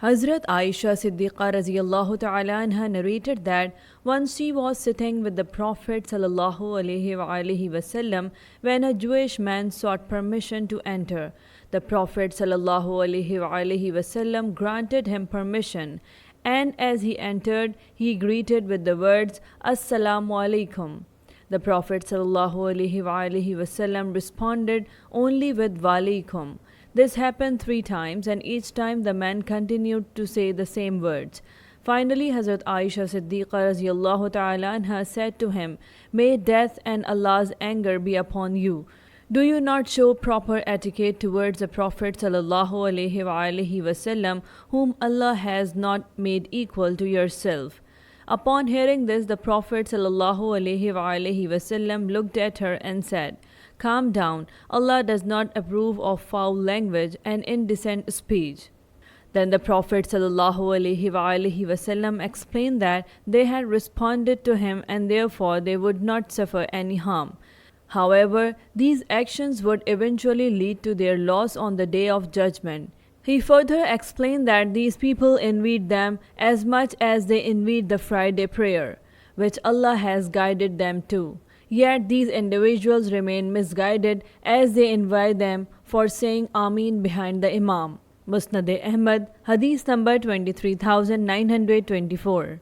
Hazrat Aisha Siddiqa Raziyallahu Ta'ala anha narrated that once she was sitting with the Prophet Sallallahu Alaihi Wasallam when a Jewish man sought permission to enter. The Prophet Sallallahu Alaihi Wasallam granted him permission, and as he entered, he greeted with the words Assalamu alaikum. The Prophet ﷺ responded only with Walaikum. This happened 3 times, and each time the man continued to say the same words. Finally, Hazrat Aisha Siddiqa radiallahu ta'ala anha said to him, "May death and Allah's anger be upon you. Do you not show proper etiquette towards the Prophet ﷺ, whom Allah has not made equal to yourself?" Upon hearing this, the Prophet ﷺ looked at her and said, "Calm down, Allah does not approve of foul language and indecent speech." Then the Prophet ﷺ explained that they had responded to him and therefore they would not suffer any harm. However, these actions would eventually lead to their loss on the Day of Judgment. He further explained that these people envied them as much as they envied the Friday prayer, which Allah has guided them to. Yet these individuals remain misguided as they envy them for saying Ameen behind the Imam. Musnad Ahmad, Hadith number 23924.